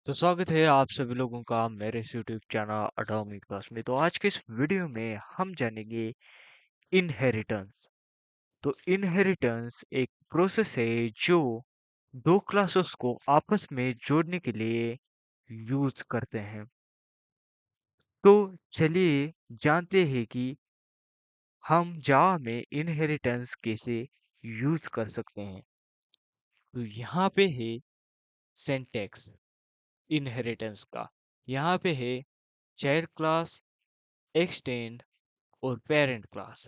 तो स्वागत है आप सभी लोगों का मेरे इस यूट्यूब चैनल एटॉमिक क्लास में। तो आज के इस वीडियो में हम जानेंगे इनहेरिटेंस। तो इनहेरिटेंस एक प्रोसेस है जो दो क्लासेस को आपस में जोड़ने के लिए यूज करते हैं। तो चलिए जानते हैं कि हम जावा में इनहेरिटेंस कैसे यूज कर सकते हैं। तो यहाँ पे है सिंटैक्स इनहेरिटेंस का। यहाँ पे है चाइल्ड क्लास, एक्सटेंड और पेरेंट क्लास।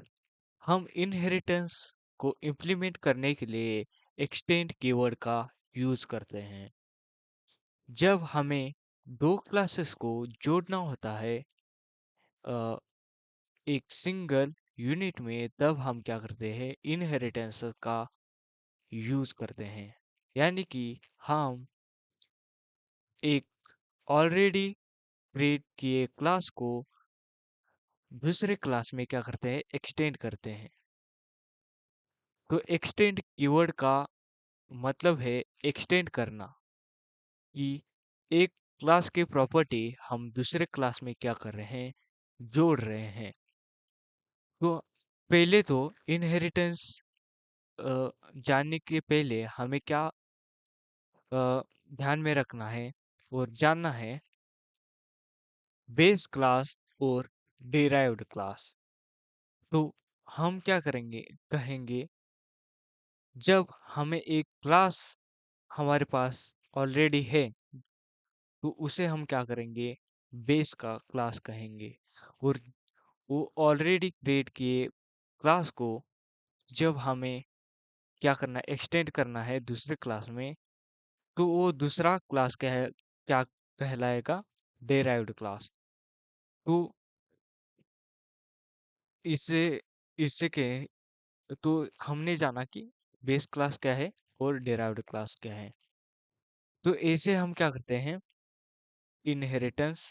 हम इनहेरिटेंस को इम्प्लीमेंट करने के लिए एक्सटेंड कीवर्ड का यूज करते हैं। जब हमें दो क्लासेस को जोड़ना होता है अ, एक सिंगल यूनिट में, तब हम क्या करते हैं, इनहेरिटेंस का यूज करते हैं। यानी कि हम एक ऑलरेडी क्रिएट किए क्लास को दूसरे क्लास में क्या करते हैं, एक्सटेंड करते हैं। तो एक्सटेंड कीवर्ड का मतलब है एक्सटेंड करना, कि एक क्लास की प्रॉपर्टी हम दूसरे क्लास में क्या कर रहे हैं, जोड़ रहे हैं। तो पहले तो इनहेरिटेंस जानने के पहले हमें क्या ध्यान में रखना है और जानना है, बेस क्लास और डिराइव्ड क्लास। तो हम क्या करेंगे, कहेंगे जब हमें एक क्लास हमारे पास ऑलरेडी है, तो उसे हम क्या करेंगे, बेस का क्लास कहेंगे। और वो ऑलरेडी क्रिएट किए क्लास को जब हमें क्या करना है, एक्सटेंड करना है दूसरे क्लास में, तो वो दूसरा क्लास क्या कहलाएगा, डेराइव्ड क्लास। तो इससे इससे के तो हमने जाना कि बेस क्लास क्या है और डेराइव्ड क्लास क्या है। तो ऐसे हम क्या करते हैं, इनहेरिटेंस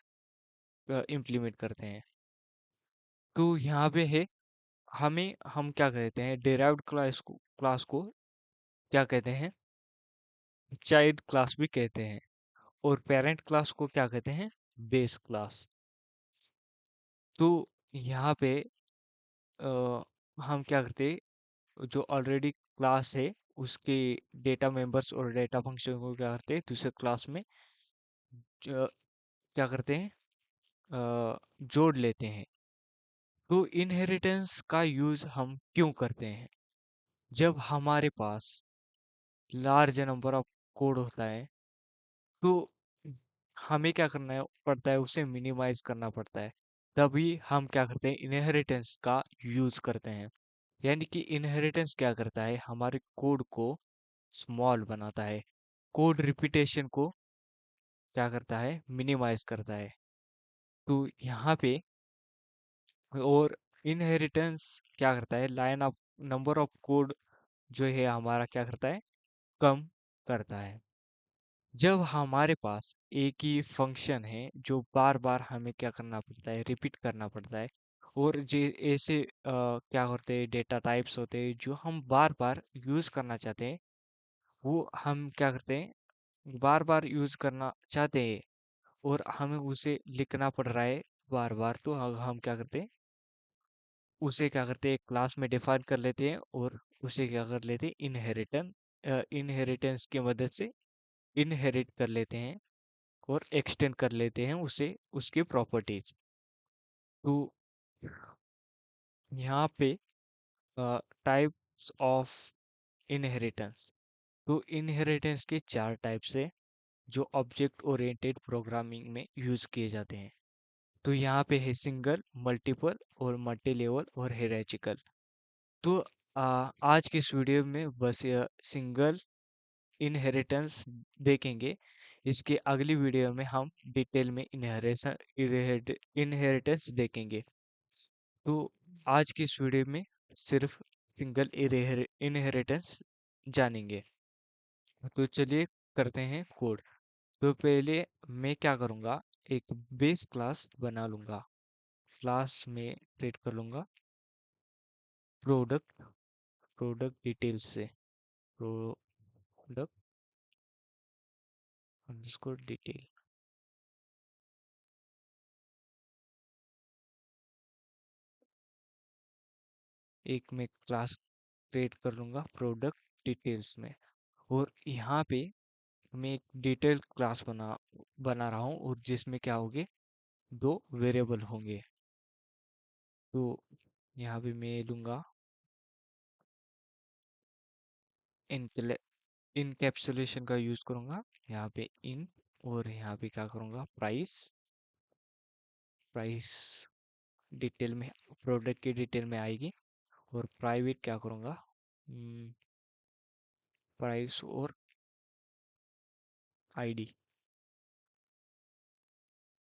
इम्प्लीमेंट करते हैं। तो यहाँ पे है, हम क्या कहते हैं, डेराइव्ड क्लास को क्या कहते हैं, चाइल्ड क्लास भी कहते हैं। और पेरेंट क्लास को क्या कहते हैं, बेस क्लास। तो यहाँ पे अ, हम क्या करते हैं, जो ऑलरेडी क्लास है उसके डेटा मेंबर्स और डेटा फंक्शन को क्या करते हैं, दूसरे क्लास में क्या करते हैं, जोड़ लेते हैं। तो इनहेरिटेंस का यूज हम क्यों करते हैं, जब हमारे पास लार्ज नंबर ऑफ कोड होता है, तो हमें क्या करना पड़ता है, उसे मिनिमाइज करना पड़ता है। तभी हम क्या करते हैं, इनहेरिटेंस का यूज करते हैं। यानी कि इनहेरिटेंस क्या करता है, हमारे कोड को स्मॉल बनाता है, कोड रिपीटेशन को क्या करता है, मिनिमाइज करता है। तो यहाँ पे, और इनहेरिटेंस क्या करता है, line of number of code जो है हमारा क्या करता है, कम करता है। जब हमारे पास एक ही फंक्शन है जो बार बार हमें क्या करना पड़ता है, रिपीट करना पड़ता है, और जे ऐसे क्या होते हैं, डेटा टाइप्स होते हैं जो हम बार बार यूज करना चाहते हैं, वो हम क्या करते हैं, बार बार यूज करना चाहते हैं, और हमें उसे लिखना पड़ रहा है बार बार। तो हम क्या करते हैं, उसे क्या करते हैं, क्लास में डिफाइन कर लेते हैं, और उसे क्या कर लेते हैं, इनहेरिटेंस की मदद से इनहेरिट कर लेते हैं और एक्सटेंड कर लेते हैं उसे, उसकी प्रॉपर्टीज। तो यहाँ पे टाइप्स ऑफ इनहेरिटेंस। तो इनहेरिटेंस के चार टाइप्स है जो ऑब्जेक्ट ओरिएंटेड प्रोग्रामिंग में यूज किए जाते हैं। तो यहाँ पे है सिंगल, मल्टीपल और मल्टी लेवल और हायरार्चिकल। तो आज के इस वीडियो में बस सिंगल इनहेरिटेंस देखेंगे। इसके अगली वीडियो में हम डिटेल में इनहेरिटेंस देखेंगे। तो आज की इस वीडियो में सिर्फ सिंगल इनहेरिटेंस जानेंगे। तो चलिए करते हैं कोड। तो पहले मैं क्या करूँगा, एक बेस क्लास बना लूँगा। क्लास में क्रिएट कर लूँगा प्रोडक्ट, प्रोडक्ट डिटेल्स से, प्रोडक्ट अंडरस्कोर डिटेल। एक मैं क्लास क्रिएट कर लूँगा प्रोडक्ट डिटेल्स में, और यहाँ पे मैं एक डिटेल क्लास बना रहा हूँ, और जिसमें क्या होंगे, दो वेरिएबल होंगे। तो यहाँ पे मैं लूँगा इनकैप्सुलेशन का यूज़ करूँगा, यहाँ पे इन, और यहाँ पे क्या करूँगा, प्राइस। प्राइस डिटेल में, प्रोडक्ट की डिटेल में आएगी, और प्राइवेट क्या करूँगा, प्राइस और आईडी।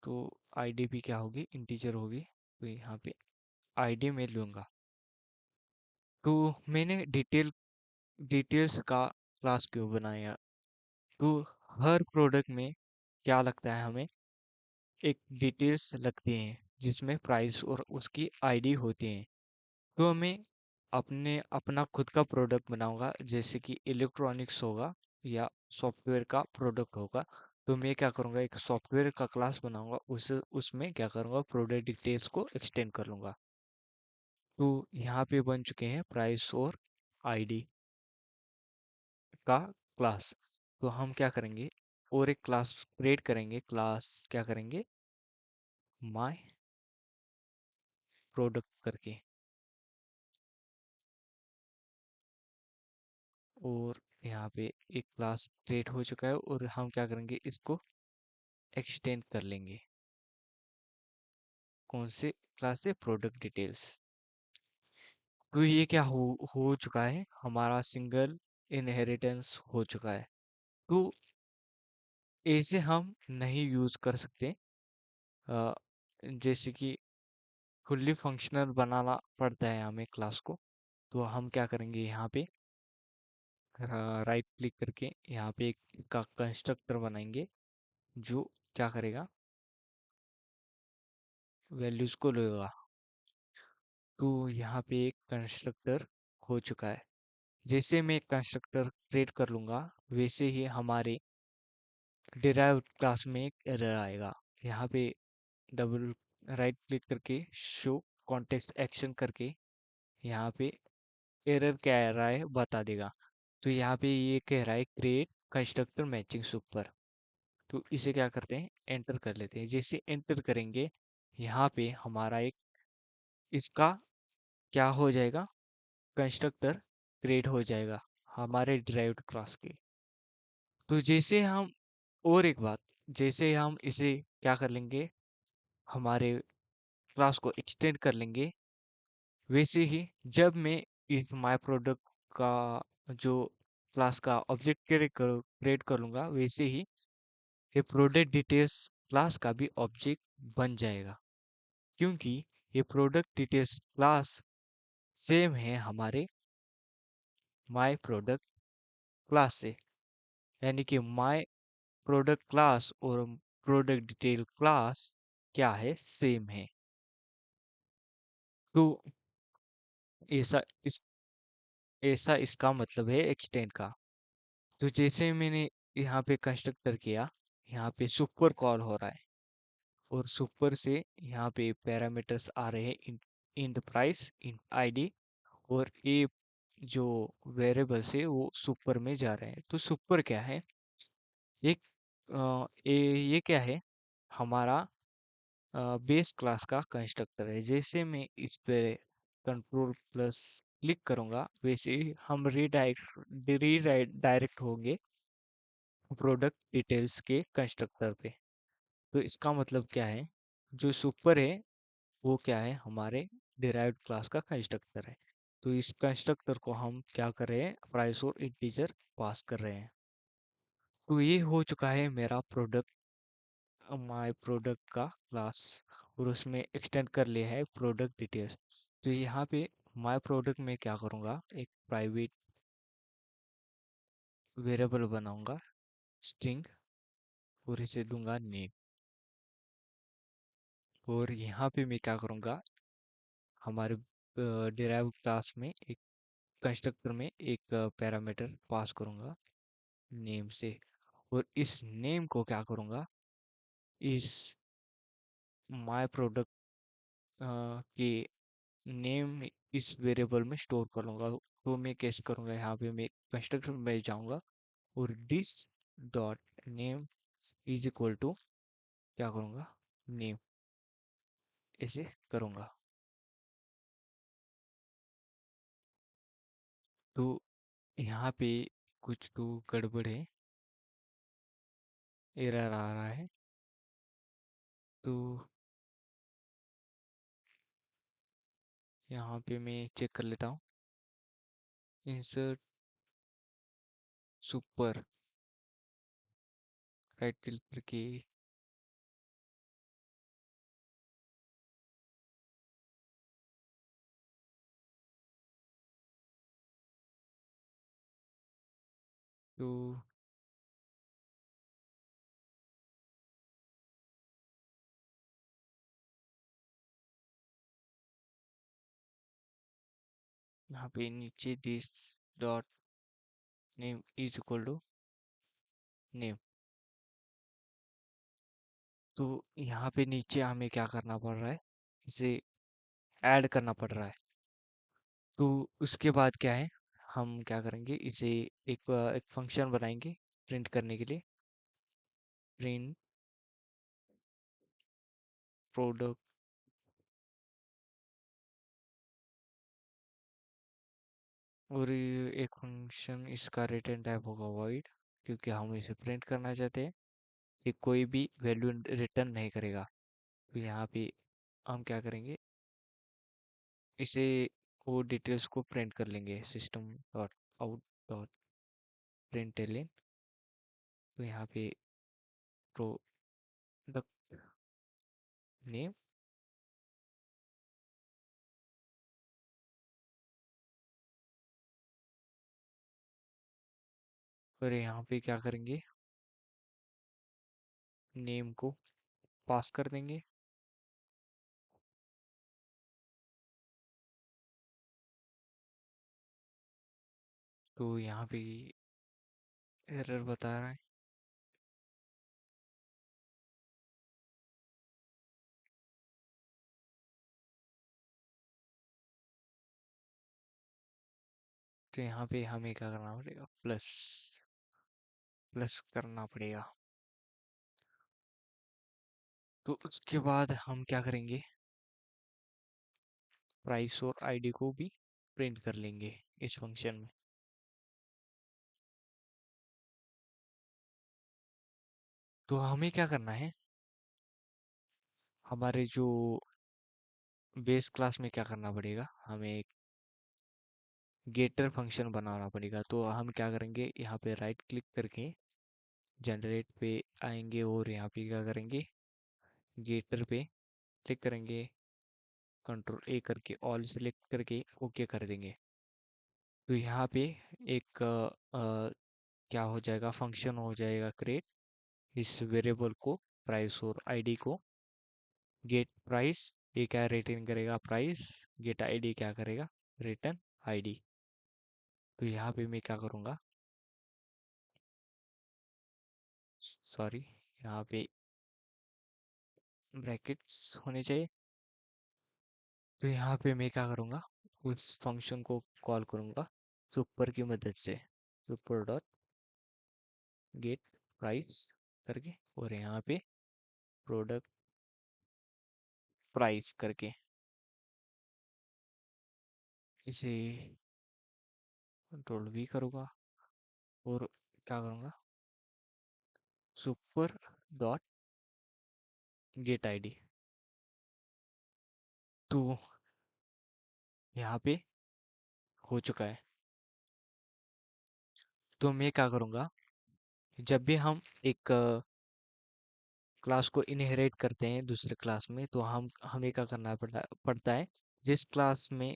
तो आईडी भी क्या होगी, इंटीजर होगी, तो यहाँ पे आईडी में लूँगा। तो मैंने डिटेल्स का क्लास क्यों बनाया, तो हर प्रोडक्ट में क्या लगता है हमें, एक डिटेल्स लगती हैं जिसमें प्राइस और उसकी आईडी होती हैं। तो मैं अपना खुद का प्रोडक्ट बनाऊंगा, जैसे कि इलेक्ट्रॉनिक्स होगा या सॉफ्टवेयर का प्रोडक्ट होगा। तो मैं क्या करूंगा, एक सॉफ्टवेयर का क्लास बनाऊंगा, उसमें क्या करूंगा, प्रोडक्ट डिटेल्स को एक्सटेंड कर लूंगा। तो यहाँ पे बन चुके हैं प्राइस और आईडी का क्लास। तो हम क्या करेंगे, और एक क्लास क्रिएट करेंगे, क्लास क्या करेंगे, माय प्रोडक्ट करके, और यहाँ पे एक क्लास क्रिएट हो चुका है, और हम क्या करेंगे, इसको एक्सटेंड कर लेंगे। कौन से क्लास से, प्रोडक्ट डिटेल्स। तो ये क्या हो चुका है, हमारा सिंगल इनहेरिटेंस हो चुका है। तो ऐसे हम नहीं यूज कर सकते, अ, जैसे कि फुल्ली फंक्शनल बनाना पड़ता है हमें क्लास को। तो हम क्या करेंगे, यहाँ पे राइट क्लिक करके यहाँ पे एक का कंस्ट्रक्टर बनाएंगे, जो क्या करेगा, वैल्यूज को लेगा। तो यहाँ पे एक कंस्ट्रक्टर हो चुका है। जैसे मैं कंस्ट्रक्टर क्रिएट कर लूँगा, वैसे ही हमारे डिराइव्ड क्लास में एक एरर आएगा। यहाँ पे डबल राइट क्लिक करके शो कॉन्टेक्स्ट एक्शन करके यहाँ पे एरर क्या आ रहा है बता देगा। तो यहाँ पे ये कह रहा है क्रिएट कंस्ट्रक्टर मैचिंग सुपर। तो इसे क्या करते हैं, एंटर कर लेते हैं। जैसे एंटर करेंगे, यहाँ पे हमारा एक इसका क्या हो जाएगा, कंस्ट्रक्टर क्रिएट हो जाएगा हमारे डिराइव्ड क्लास के। तो जैसे हम, और एक बात, जैसे हम इसे क्या कर लेंगे, हमारे क्लास को एक्सटेंड कर लेंगे, वैसे ही जब मैं इस माय प्रोडक्ट का जो क्लास का ऑब्जेक्ट क्रिएट कर लूँगा, वैसे ही ये प्रोडक्ट डिटेल्स क्लास का भी ऑब्जेक्ट बन जाएगा, क्योंकि ये प्रोडक्ट डिटेल्स क्लास सेम है हमारे माय प्रोडक्ट क्लास से। यानी कि माय प्रोडक्ट क्लास और प्रोडक्ट डिटेल क्लास क्या है, सेम है। तो ऐसा इस ऐसा इसका मतलब है एक्सटेंड का। तो जैसे मैंने यहाँ पे कंस्ट्रक्टर किया, यहाँ पे सुपर कॉल हो रहा है, और सुपर से यहाँ पे पैरामीटर्स आ रहे हैं, इंट प्राइस, इंट आईडी, और ये जो वेरिएबल्स है वो सुपर में जा रहे हैं। तो सुपर क्या है, एक ये क्या है, हमारा बेस क्लास का कंस्ट्रक्टर है। जैसे मैं इस पे कंट्रोल प्लस क्लिक करूंगा, वैसे ही हम रीडायरेक्ट होंगे प्रोडक्ट डिटेल्स के कंस्ट्रक्टर पे। तो इसका मतलब क्या है, जो सुपर है वो क्या है, हमारे डिराइव्ड क्लास का कंस्ट्रक्टर है। तो इस कंस्ट्रक्टर को हम क्या कर रहे हैं, प्राइस और इंटीजर पास कर रहे हैं। तो ये हो चुका है मेरा प्रोडक्ट, माय प्रोडक्ट का क्लास, और उसमें एक्सटेंड कर लिया है प्रोडक्ट डिटेल्स। तो यहाँ पे माय प्रोडक्ट में क्या करूँगा, एक प्राइवेट वेरिएबल बनाऊंगा, स्ट्रिंग, और इसे दूंगा नेम। और यहाँ पे मैं क्या करूँगा, हमारे डिराइव्ड क्लास में एक कंस्ट्रक्टर में एक पैरामीटर पास करूँगा नेम से, और इस नेम को क्या करूँगा, इस माय प्रोडक्ट के नेम इस वेरिएबल में स्टोर कर लूँगा। तो मैं कैसे करूँगा, यहाँ पे मैं कंस्ट्रक्टर में जाऊँगा और this dot name is equal to क्या करूँगा, नेम, ऐसे करूँगा। तो यहाँ पे कुछ तो गड़बड़ है, एरर आ रहा है। तो यहाँ पे मैं चेक कर लेता हूँ। इंसर्ट सुपर, राइट क्लिक करके तो यहाँ पे नीचे this dot name is equal to name. तो यहाँ पे नीचे हमें क्या करना पड़ रहा है, इसे ऐड करना पड़ रहा है। तो उसके बाद क्या है, हम क्या करेंगे, इसे एक फंक्शन बनाएंगे प्रिंट करने के लिए। प्रिंट प्रोडक्ट, और ये एक फंक्शन इसका रिटर्न टाइप होगा वॉइड, क्योंकि हम इसे प्रिंट करना चाहते हैं। ये कोई भी वैल्यू रिटर्न नहीं करेगा। तो यहाँ पे हम क्या करेंगे, इसे वो डिटेल्स को प्रिंट कर लेंगे, system dot out dot println. तो यहाँ पे प्रोडक्ट नेम, और यहाँ पे क्या करेंगे, नेम को पास कर देंगे। तो यहाँ पे एरर बता रहा है। तो यहाँ पे हमें क्या करना पड़ेगा, प्लस प्लस करना पड़ेगा। तो उसके बाद हम क्या करेंगे, प्राइस और आईडी को भी प्रिंट कर लेंगे इस फंक्शन में। तो हमें क्या करना है, हमारे जो बेस क्लास में क्या करना पड़ेगा, हमें एक गेटर फंक्शन बनाना पड़ेगा। तो हम क्या करेंगे, यहाँ पे राइट क्लिक करके जनरेट पे आएंगे और यहाँ पे क्या करेंगे, गेटर पे क्लिक करेंगे, कंट्रोल ए करके ऑल सेलेक्ट करके ओके कर देंगे। तो यहाँ पे एक क्या हो जाएगा, फंक्शन हो जाएगा क्रिएट। इस वेरिएबल को, प्राइस और आईडी को, गेट प्राइस, ये क्या रिटर्न करेगा, प्राइस। गेट आईडी क्या करेगा, रिटर्न आईडी। तो यहाँ पे मैं क्या करूँगा, सॉरी, यहाँ पे ब्रैकेट्स होने चाहिए। तो यहाँ पे मैं क्या करूँगा, उस फंक्शन को कॉल करूँगा सुपर की मदद से, सुपर डॉट गेट प्राइस करके, और यहाँ पे प्रोडक्ट प्राइस करके इसे कंट्रोल वी करूँगा और क्या करूँगा, सुपर डॉट गेट आईडी। तो यहाँ पे हो चुका है। तो मैं क्या करूँगा, जब भी हम एक क्लास को इनहेरिट करते हैं दूसरे क्लास में, तो हम हमें क्या करना पड़ता है, जिस क्लास में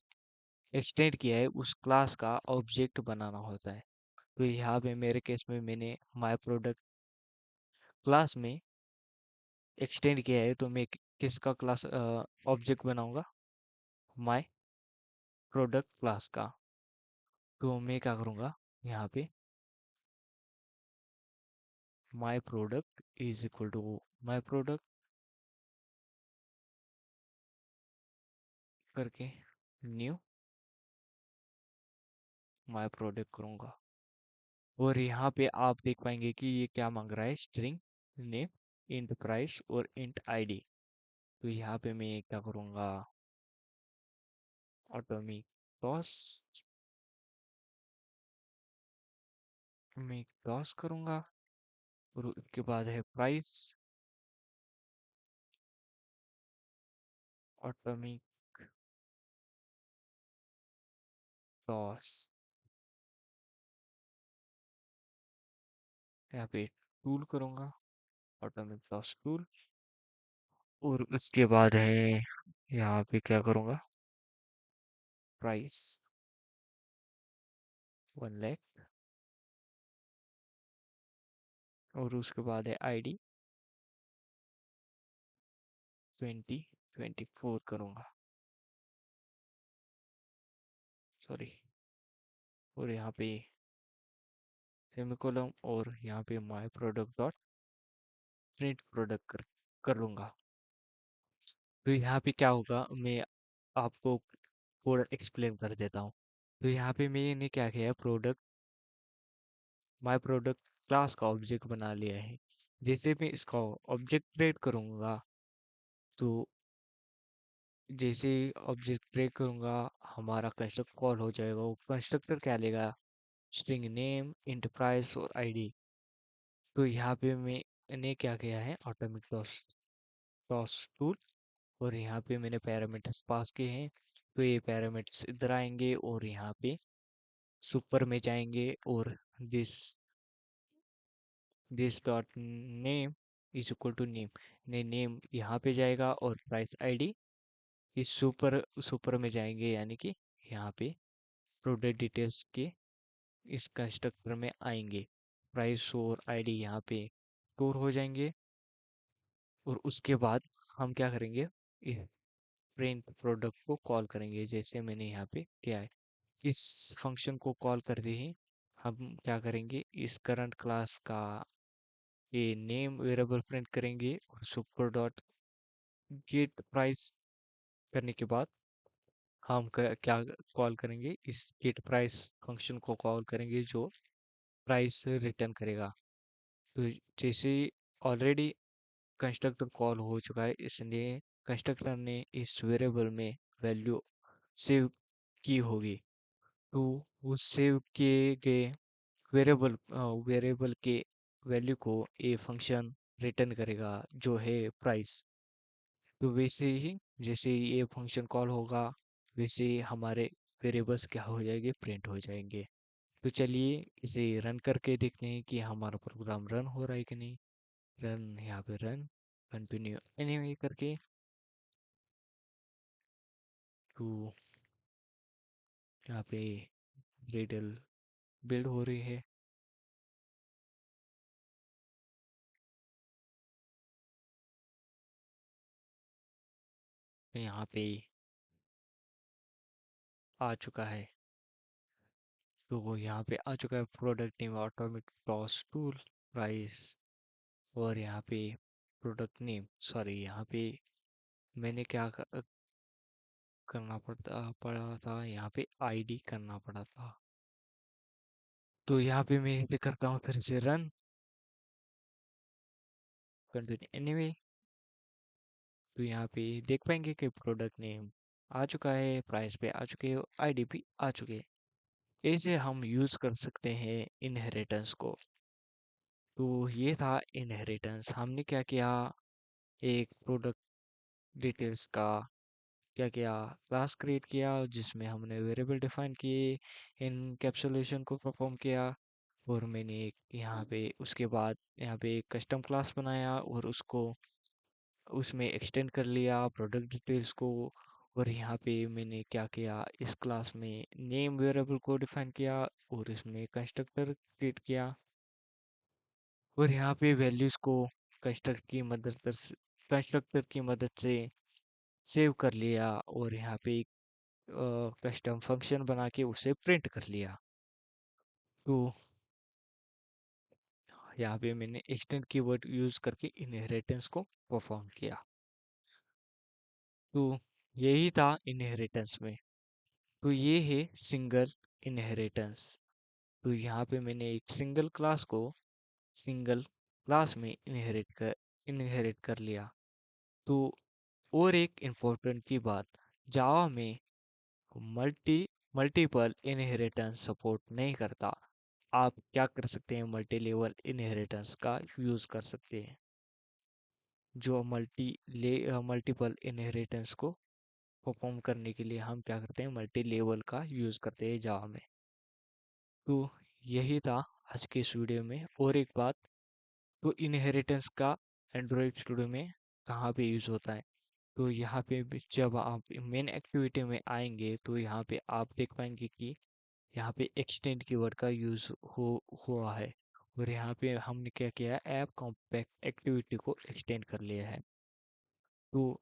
एक्सटेंड किया है उस क्लास का ऑब्जेक्ट बनाना होता है। तो यहाँ पे मेरे केस में मैंने माय प्रोडक्ट क्लास में एक्सटेंड किया है, तो मैं किसका क्लास ऑब्जेक्ट बनाऊंगा, माय प्रोडक्ट क्लास का। तो मैं क्या करूँगा, यहाँ पे my product is equal to my product करके न्यू माय प्रोडक्ट करूँगा। और यहाँ पे आप देख पाएंगे कि ये क्या मांग रहा है, स्ट्रिंग नेम, इंट प्राइस और इंट आईडी। तो यहाँ पे मैं क्या करूँगा, ऑटोमिक टॉस, मैं टॉस करूँगा। और उसके बाद है प्राइस, ऑटोमिक टॉस, यहाँ पे टूल करूँगा, ऑटोमिक टॉस टूल। और उसके बाद है यहाँ पे क्या करूँगा, प्राइस 1 लाख। और उसके बाद है आईडी 2024 करूँगा, सॉरी। और यहाँ पे सेमीकोलन, और यहाँ पे my product dot print product कर लूँगा। तो यहाँ पे क्या होगा, मैं आपको कोड एक्सप्लेन कर देता हूँ। तो यहाँ पे मैंने क्या किया है, प्रोडक्ट, माय प्रोडक्ट क्लास का ऑब्जेक्ट बना लिया है। जैसे मैं इसका ऑब्जेक्ट क्रिएट करूँगा, तो जैसे ऑब्जेक्ट क्रिएट करूँगा, हमारा कंस्ट्रक्ट कॉल हो जाएगा। वो कंस्ट्रक्टर क्या लेगा, स्ट्रिंग नेम, इंट प्राइस और आईडी। तो यहाँ पे मैंने क्या किया है, ऑटोमेटिक टॉस टॉस टूल। और यहाँ पे मैंने पैरामीटर्स पास किए हैं। तो ये पैरामीटर्स इधर आएंगे और यहाँ पे सुपर में जाएंगे, और this this dot name is equal to name, ने नेम यहाँ पे जाएगा, और प्राइस आईडी इस सुपर सुपर में जाएंगे, यानी कि यहाँ पे प्रोडक्ट डिटेल्स के इस कंस्ट्रक्टर में आएंगे। प्राइस और आईडी यहाँ पे स्टोर हो जाएंगे। और उसके बाद हम क्या करेंगे, इस प्रिंट प्रोडक्ट को कॉल करेंगे, जैसे मैंने यहाँ पे किया है। इस फंक्शन को कॉल करते ही हम क्या करेंगे, इस करंट क्लास का ये नेम वेरिएबल प्रिंट करेंगे, और सुपर डॉट गेट प्राइस करने के बाद हम क्या कॉल करेंगे, इस गेट प्राइस फंक्शन को कॉल करेंगे, जो प्राइस रिटर्न करेगा। तो जैसे ऑलरेडी कंस्ट्रक्टर कॉल हो चुका है, इसलिए कंस्ट्रक्टर ने इस वेरिएबल में वैल्यू सेव की होगी। तो उस सेव किए गए वेरिएबल वेरिएबल के वैल्यू को ये फंक्शन रिटर्न करेगा, जो है प्राइस। तो वैसे ही जैसे ही ये फंक्शन कॉल होगा, वैसे ही हमारे वेरिएबल्स क्या हो जाएंगे, प्रिंट हो जाएंगे। तो चलिए इसे रन करके देखते हैं कि हमारा प्रोग्राम रन हो रहा है कि नहीं। रन, यहाँ पे रन, कंटिन्यू एनीवे करके। तो यहाँ पे ग्रेडल बिल्ड हो रही है। यहाँ पे आ चुका है। तो वो यहाँ पे आ चुका है, product name automatic toss tool price. और यहाँ पे प्रोडक्ट नेम, सॉरी, यहाँ पे मैंने क्या करना पड़ा था, यहाँ पे आईडी करना पड़ा था। तो यहाँ पे मैं ये करता हूँ फिर से रन, कंटिन्यू एनीवे। तो यहाँ पे देख पाएंगे कि प्रोडक्ट नेम आ चुका है, प्राइस पे आ चुके हैं, आईडी भी आ चुके हैं। ऐसे हम यूज कर सकते हैं इनहेरिटेंस को। तो ये था इनहेरिटेंस। हमने क्या किया, एक प्रोडक्ट डिटेल्स का क्या किया, क्लास क्रिएट किया, जिसमें हमने वेरिएबल डिफाइन किए, इनकैप्सुलेशन को परफॉर्म किया। और मैंने एक यहाँ पे उसके बाद यहाँ पे एक कस्टम क्लास बनाया, और उसको उसमें एक्सटेंड कर लिया प्रोडक्ट डिटेल्स को। और यहाँ पे मैंने क्या किया, इस क्लास में नेम वेरिएबल को डिफाइन किया, और इसमें कंस्ट्रक्टर क्रिएट किया। और यहाँ पे वैल्यूज को कंस्ट्रक्टर की मदद से सेव कर लिया, और यहाँ पे एक कस्टम फंक्शन बना के उसे प्रिंट कर लिया। तो यहाँ पे मैंने एक्सटेंड कीवर्ड यूज करके इनहेरिटेंस को परफॉर्म किया। तो यही था इनहेरिटेंस में। तो ये है सिंगल इनहेरिटेंस। तो यहाँ पे मैंने एक सिंगल क्लास को सिंगल क्लास में इनहेरिट कर लिया। तो और एक इम्पोर्टेंट की बात, जावा में मल्टीपल इनहेरिटेंस सपोर्ट नहीं करता। आप क्या कर सकते हैं, मल्टी लेवल इनहेरिटेंस का यूज़ कर सकते हैं, जो मल्टीपल इनहेरिटेंस को परफॉर्म करने के लिए हम क्या करते हैं, मल्टी लेवल का यूज़ करते हैं जावा में। तो यही था आज के इस वीडियो में। और एक बात, तो इनहेरिटेंस का एंड्रॉयड स्टूडियो में कहाँ पे यूज़ होता है, तो यहाँ पे जब आप मेन एक्टिविटी में आएंगे तो यहाँ पे आप देख पाएंगे कि यहाँ पे एक्सटेंड कीवर्ड का यूज़ हुआ है। और यहाँ पे हमने क्या किया है, ऐप कॉम्पैक्ट एक्टिविटी को एक्सटेंड कर लिया है। तो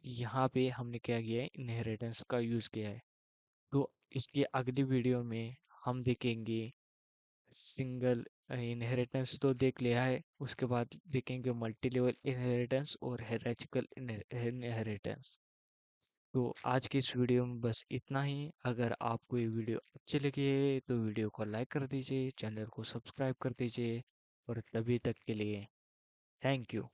यहाँ पे हमने क्या किया है, इनहेरिटेंस का यूज़ किया है। तो इसकी अगली वीडियो में हम देखेंगे सिंगल इनहेरिटेंस, तो देख लिया है, उसके बाद देखेंगे मल्टी लेवल इनहेरिटेंस और हायरार्चिकल इनहेरिटेंस। तो आज की इस वीडियो में बस इतना ही। अगर आपको ये वीडियो अच्छी लगी है तो वीडियो को लाइक कर दीजिए, चैनल को सब्सक्राइब कर दीजिए। और तभी तक के लिए थैंक यू।